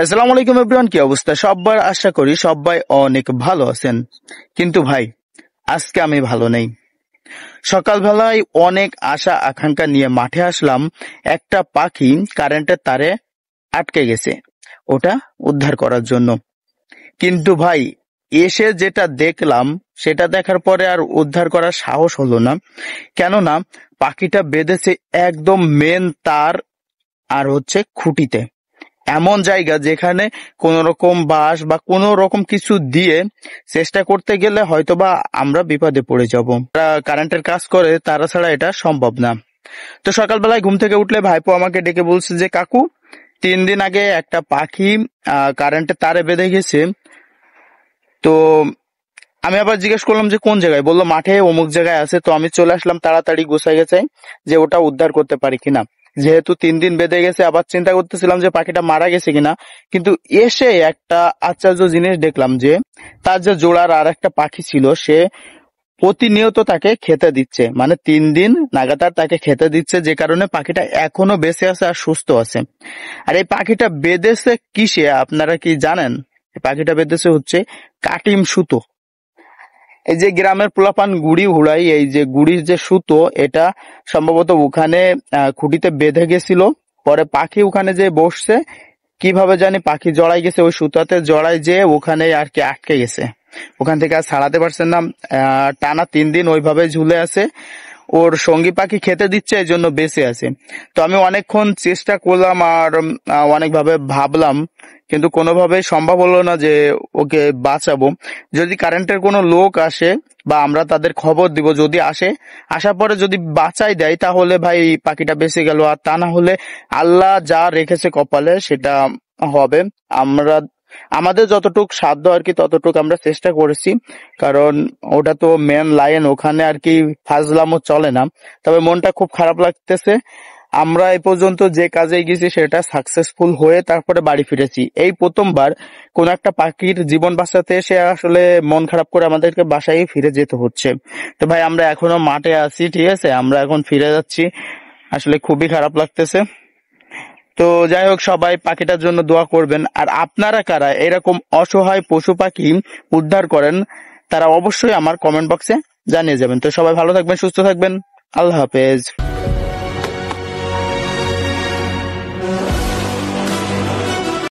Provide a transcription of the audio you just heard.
আসসালামু আলাইকুম এভরিওয়ান, কি অবস্থা সবার? আশা করি সবাই অনেক ভালো আছেন। কিন্তু ভাই, আজকে আমি ভালো নেই। সকালবেলায় অনেক আশা আকাঙ্ক্ষা নিয়ে মাঠে আসলাম। একটা পাখি কারেন্টের তারে আটকে গেছে, ওটা উদ্ধার করার জন্য। কিন্তু ভাই, এসে যেটা দেখলাম সেটা দেখার পরে আর উদ্ধার করার সাহস হলো না। কেননা পাখিটা বেঁধেছে একদম মেন তার আর খুঁটিতে, এমন জায়গা যেখানে কোন রকম বাঁশ বা কোন রকম কিছু দিয়ে চেষ্টা করতে গেলে হয়তোবা আমরা বিপদে পড়ে যাব। কারেন্টের কাজ করে, তারা ছাড়া এটা সম্ভব না। তো সকালবেলায় ঘুম থেকে উঠলে ভাইপো আমাকে ডেকে বলছে যে কাকু, 3 দিন আগে একটা পাখি কারেন্টের তারে বেঁধে গেছে। তো আমি আবার জিজ্ঞেস করলাম যে কোন জায়গায়, বললো মাঠে অমুক জায়গায় আছে। তো আমি চলে আসলাম তাড়াতাড়ি গুছাই গেছে যে ওটা উদ্ধার করতে পারি কিনা। যেহেতু 3 দিন বেঁধে গেছে, আবার চিন্তা করতেছিলাম যে পাখিটা মারা গেছে কিনা। কিন্তু এসে একটা আশ্চর্য জিনিস দেখলাম যে তার যে জোড়ার আর একটা পাখি ছিল, সে প্রতিনিয়ত তাকে খেতে দিচ্ছে, মানে 3 দিন লাগাতার তাকে খেতে দিচ্ছে, যে কারণে পাখিটা এখনো বেঁচে আছে আর সুস্থ আছে। আর এই পাখিটা বেঁধেছে কিসে আপনারা কি জানেন? এই পাখিটা বেঁধেছে কাটিম সুতো। এই যে গ্রামের পোলাপান গুড়ি উড়াই, এই যে গুড়ির যে সুতো, এটা সম্ভবত ওখানে খুঁটিতে বেঁধে গেছিল। পরে পাখি ওখানে যে বসছে, কিভাবে জানি পাখি জড়াই গেছে ওই সুতাতে, জড়াই যে ওখানে আর কি আটকে গেছে। ওখান থেকে আর ছাড়াতে পারছেন না। টানা 3 দিন ওইভাবে ঝুলে আছে। ওর সঙ্গী পাখি খেতে দিচ্ছে, এই জন্য বেঁচে আছে। তো আমি অনেকক্ষণ চেষ্টা করলাম আর অনেকভাবে ভাবলাম, কিন্তু কোনোভাবেই সম্ভব হলো না যে ওকে বাঁচাবো। যদি কারেন্টের কোনো লোক আসে বা আমরা তাদের খবর দিব, যদি আসে, আসার পরে যদি বাঁচাই দেয় তাহলে ভাই পাখিটা বেঁচে গেল। আর তা না হলে আল্লাহ যা রেখেছে কপালে সেটা হবে। আমরা আমাদের যতটুক সাধ্য আর কি ততটুক আমরা চেষ্টা করেছি, কারণ ওটা তো মেন লাইন, ওখানে আর কি ফাজলামও চলে না। তবে মনটা খুব খারাপ লাগতেছে। আমরা এই পর্যন্ত যে কাজে গেছি সেটা সাকসেসফুল হয়ে তারপরে বাড়ি ফিরেছি। এই প্রথমবার কোন একটা পাখির জীবন বাঁচাতে এসে আসলে মন খারাপ করে আমাদেরকে বাসায় ফিরে যেতে হচ্ছে। তো ভাই, আমরা এখনো মাঠে আছি, ঠিক আছে, আমরা এখন ফিরে যাচ্ছি। আসলে খুবই খারাপ লাগতেছে। তো যাই হোক, সবাই পাখিটার জন্য দোয়া করবেন। আর আপনারা কারা এরকম অসহায় পশু পাখি উদ্ধার করেন, তারা অবশ্যই আমার কমেন্ট বক্সে জানিয়ে যাবেন। তো সবাই ভালো থাকবেন, সুস্থ থাকবেন। আল্লাহ হাফেজ।